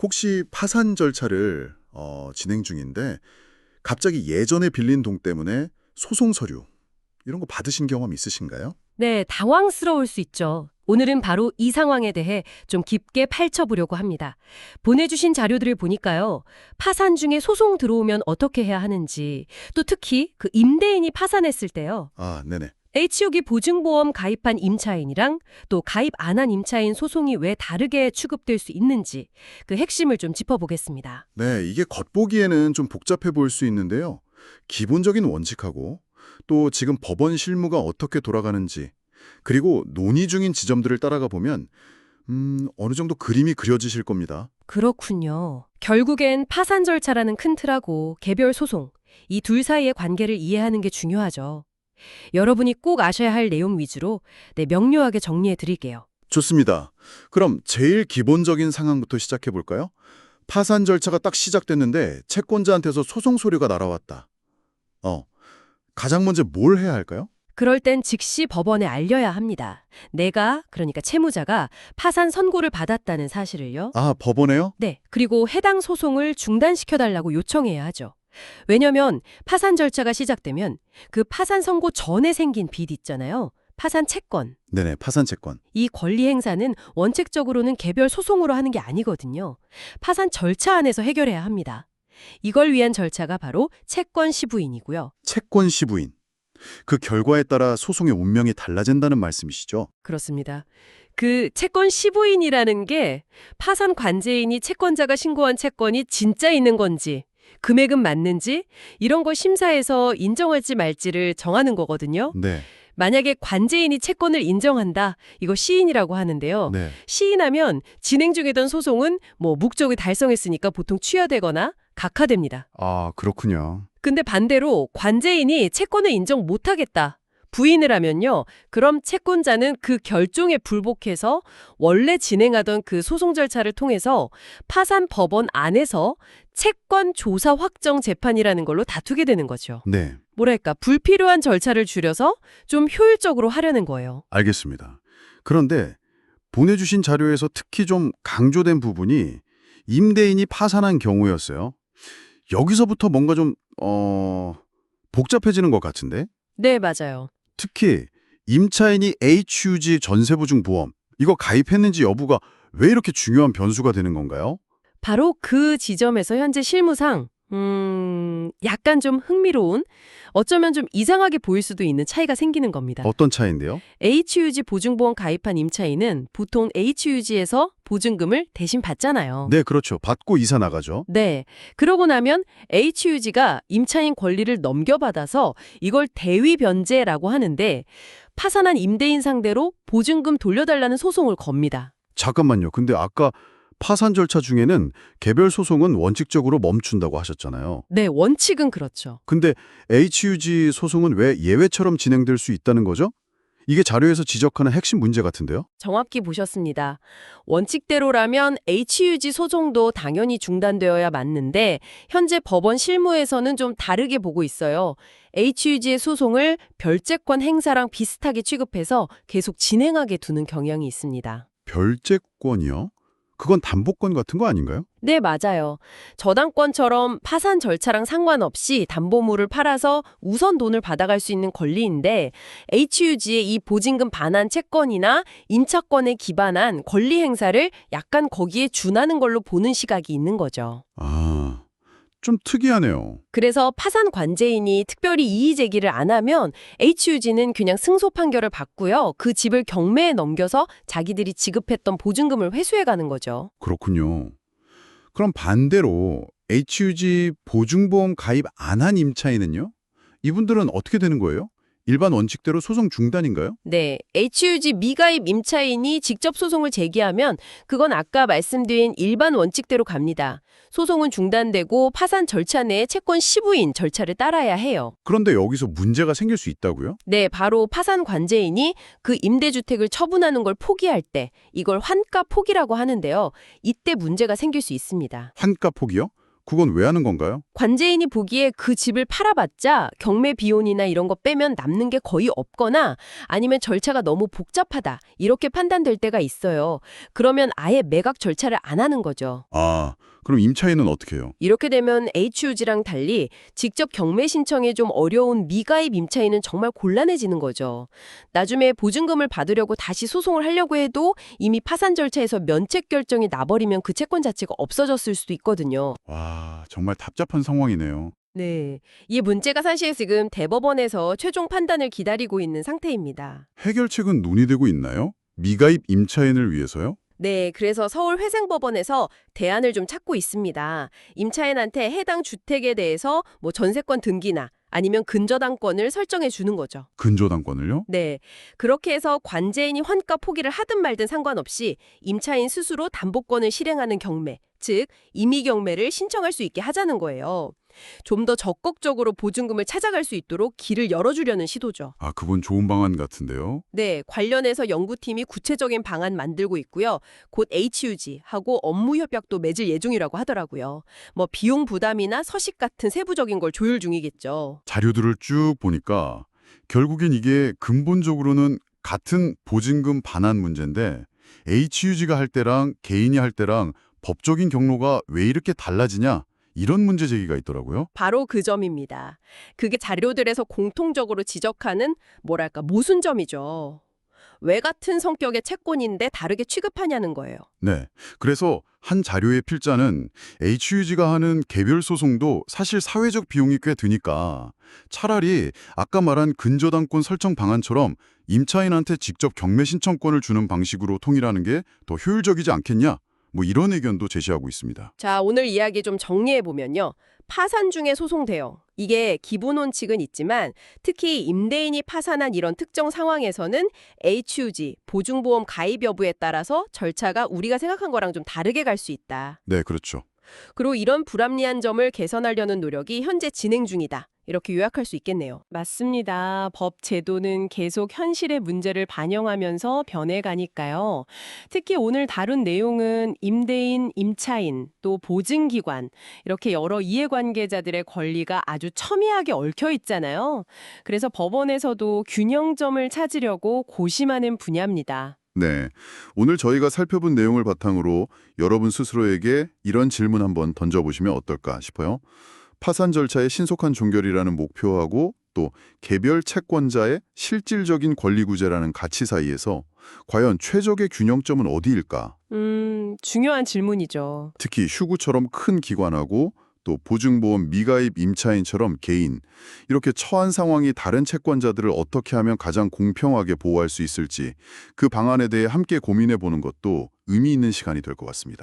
혹시 파산 절차를 진행 중인데 갑자기 예전에 빌린 동 때문에 소송 서류 이런 거 받으신 경험 있으신가요? 네, 당황스러울 수 있죠. 오늘은 바로 이 상황에 대해 좀 깊게 파헤쳐보려고 합니다. 보내주신 자료들을 보니까요. 파산 중에 소송 들어오면 어떻게 해야 하는지, 또 특히 그 임대인이 파산했을 때요. 아, 네네. HO기 보증보험 가입한 임차인이랑 또 가입 안 한 임차인 소송이 왜 다르게 취급될 수 있는지 그 핵심을 좀 짚어보겠습니다. 네, 이게 겉보기에는 좀 복잡해 보일 수 있는데요. 기본적인 원칙하고 또 지금 법원 실무가 어떻게 돌아가는지 그리고 논의 중인 지점들을 따라가 보면 어느 정도 그림이 그려지실 겁니다. 그렇군요. 결국엔 파산 절차라는 큰 틀하고 개별 소송, 이 둘 사이의 관계를 이해하는 게 중요하죠. 여러분이 꼭 아셔야 할 내용 위주로 명료하게 정리해 드릴게요. 좋습니다. 그럼 제일 기본적인 상황부터 시작해 볼까요? 파산 절차가 딱 시작됐는데 채권자한테서 소송 서류가 날아왔다. 가장 먼저 뭘 해야 할까요? 그럴 땐 즉시 법원에 알려야 합니다. 내가, 그러니까 채무자가 파산 선고를 받았다는 사실을요. 아, 법원에요? 네, 그리고 해당 소송을 중단시켜달라고 요청해야 하죠. 왜냐면 파산 절차가 시작되면 그 파산 선고 전에 생긴 빚 있잖아요. 파산 채권. 네네, 파산 채권. 이 권리 행사는 원칙적으로는 개별 소송으로 하는 게 아니거든요. 파산 절차 안에서 해결해야 합니다. 이걸 위한 절차가 바로 채권 시부인이고요. 채권 시부인. 그 결과에 따라 소송의 운명이 달라진다는 말씀이시죠? 그렇습니다. 그 채권 시부인이라는 게 파산 관제인이 채권자가 신고한 채권이 진짜 있는 건지, 금액은 맞는지 이런 걸 심사해서 인정할지 말지를 정하는 거거든요. 네. 만약에 관제인이 채권을 인정한다, 이거 시인이라고 하는데요. 네. 시인하면 진행 중이던 소송은 목적을 달성했으니까 보통 취하되거나 각하됩니다. 아, 그렇군요. 근데 반대로 관제인이 채권을 인정 못하겠다, 부인을 하면요. 그럼 채권자는 그 결정에 불복해서 원래 진행하던 그 소송 절차를 통해서 파산 법원 안에서 채권 조사 확정 재판이라는 걸로 다투게 되는 거죠. 네, 뭐랄까, 불필요한 절차를 줄여서 좀 효율적으로 하려는 거예요. 알겠습니다. 그런데 보내주신 자료에서 특히 좀 강조된 부분이 임대인이 파산한 경우였어요. 여기서부터 뭔가 좀 복잡해지는 것 같은데? 네, 맞아요. 특히 임차인이 HUG 전세보증 보험 이거 가입했는지 여부가 왜 이렇게 중요한 변수가 되는 건가요? 바로 그 지점에서 현재 실무상 약간 좀 흥미로운, 어쩌면 좀 이상하게 보일 수도 있는 차이가 생기는 겁니다. 어떤 차이인데요? HUG 보증보험 가입한 임차인은 보통 HUG에서 보증금을 대신 받잖아요. 네, 그렇죠. 받고 이사 나가죠. 네. 그러고 나면 HUG가 임차인 권리를 넘겨받아서 이걸 대위 변제라고 하는데, 파산한 임대인 상대로 보증금 돌려달라는 소송을 겁니다. 잠깐만요. 근데 아까 파산 절차 중에는 개별 소송은 원칙적으로 멈춘다고 하셨잖아요. 네, 원칙은 그렇죠. 근데 HUG 소송은 왜 예외처럼 진행될 수 있다는 거죠? 이게 자료에서 지적하는 핵심 문제 같은데요? 정확히 보셨습니다. 원칙대로라면 HUG 소송도 당연히 중단되어야 맞는데 현재 법원 실무에서는 좀 다르게 보고 있어요. HUG의 소송을 별채권 행사랑 비슷하게 취급해서 계속 진행하게 두는 경향이 있습니다. 별채권이요? 그건 담보권 같은 거 아닌가요? 네, 맞아요. 저당권처럼 파산 절차랑 상관없이 담보물을 팔아서 우선 돈을 받아갈 수 있는 권리인데, HUG의 이 보증금 반환 채권이나 임차권에 기반한 권리 행사를 약간 거기에 준하는 걸로 보는 시각이 있는 거죠. 아, 좀 특이하네요. 그래서 파산 관제인이 특별히 이의 제기를 안 하면 HUG는 그냥 승소 판결을 받고요. 그 집을 경매에 넘겨서 자기들이 지급했던 보증금을 회수해 가는 거죠. 그렇군요. 그럼 반대로 HUG 보증보험 가입 안 한 임차인은요? 이분들은 어떻게 되는 거예요? 일반 원칙대로 소송 중단인가요? 네, HUG 미가입 임차인이 직접 소송을 제기하면 그건 아까 말씀드린 일반 원칙대로 갑니다. 소송은 중단되고 파산 절차 내에 채권 시부인 절차를 따라야 해요. 그런데 여기서 문제가 생길 수 있다고요? 네, 바로 파산 관제인이 그 임대주택을 처분하는 걸 포기할 때 이걸 환가 포기라고 하는데요. 이때 문제가 생길 수 있습니다. 환가 포기요? 그건 왜 하는 건가요? 관제인이 보기에 그 집을 팔아봤자 경매 비용이나 이런 거 빼면 남는 게 거의 없거나 아니면 절차가 너무 복잡하다 이렇게 판단될 때가 있어요. 그러면 아예 매각 절차를 안 하는 거죠. 아, 그럼 임차인은 어떻게 해요? 이렇게 되면 HUG랑 달리 직접 경매 신청이 좀 어려운 미가입 임차인은 정말 곤란해지는 거죠. 나중에 보증금을 받으려고 다시 소송을 하려고 해도 이미 파산 절차에서 면책 결정이 나버리면 그 채권 자체가 없어졌을 수도 있거든요. 와, 정말 답답한 상황이네요. 네. 이 문제가 사실 지금 대법원에서 최종 판단을 기다리고 있는 상태입니다. 해결책은 논의되고 있나요? 미가입 임차인을 위해서요? 네, 그래서 서울회생법원에서 대안을 좀 찾고 있습니다. 임차인한테 해당 주택에 대해서 뭐 전세권 등기나 아니면 근저당권을 설정해 주는 거죠. 근저당권을요? 네, 그렇게 해서 관제인이 환가 포기를 하든 말든 상관없이 임차인 스스로 담보권을 실행하는 경매, 즉 임의 경매를 신청할 수 있게 하자는 거예요. 좀 더 적극적으로 보증금을 찾아갈 수 있도록 길을 열어주려는 시도죠. 아, 그건 좋은 방안 같은데요. 네, 관련해서 연구팀이 구체적인 방안 만들고 있고요. 곧 HUG하고 업무 협약도 맺을 예정이라고 하더라고요. 뭐 비용 부담이나 서식 같은 세부적인 걸 조율 중이겠죠. 자료들을 쭉 보니까 결국엔 이게 근본적으로는 같은 보증금 반환 문제인데 HUG가 할 때랑 개인이 할 때랑 법적인 경로가 왜 이렇게 달라지냐? 이런 문제 제기가 있더라고요. 바로 그 점입니다. 그게 자료들에서 공통적으로 지적하는 뭐랄까 모순점이죠. 왜 같은 성격의 채권인데 다르게 취급하냐는 거예요. 네. 그래서 한 자료의 필자는 HUG가 하는 개별 소송도 사실 사회적 비용이 꽤 드니까 차라리 아까 말한 근저당권 설정 방안처럼 임차인한테 직접 경매 신청권을 주는 방식으로 통일하는 게 더 효율적이지 않겠냐? 뭐 이런 의견도 제시하고 있습니다. 자, 오늘 이야기 좀 정리해보면요. 파산 중에 소송 대응. 이게 기본 원칙은 있지만 특히 임대인이 파산한 이런 특정 상황에서는 HUG, 보증보험 가입 여부에 따라서 절차가 우리가 생각한 거랑 좀 다르게 갈 수 있다. 네, 그렇죠. 그리고 이런 불합리한 점을 개선하려는 노력이 현재 진행 중이다. 이렇게 요약할 수 있겠네요. 맞습니다. 법 제도는 계속 현실의 문제를 반영하면서 변해가니까요. 특히 오늘 다룬 내용은 임대인, 임차인, 또 보증기관 이렇게 여러 이해관계자들의 권리가 아주 첨예하게 얽혀 있잖아요. 그래서 법원에서도 균형점을 찾으려고 고심하는 분야입니다. 네. 오늘 저희가 살펴본 내용을 바탕으로 여러분 스스로에게 이런 질문 한번 던져보시면 어떨까 싶어요. 파산 절차의 신속한 종결이라는 목표하고 또 개별 채권자의 실질적인 권리 구제라는 가치 사이에서 과연 최적의 균형점은 어디일까? 중요한 질문이죠. 특히 휴구처럼 큰 기관하고 또 보증보험 미가입 임차인처럼 개인 이렇게 처한 상황이 다른 채권자들을 어떻게 하면 가장 공평하게 보호할 수 있을지 그 방안에 대해 함께 고민해 보는 것도 의미 있는 시간이 될 것 같습니다.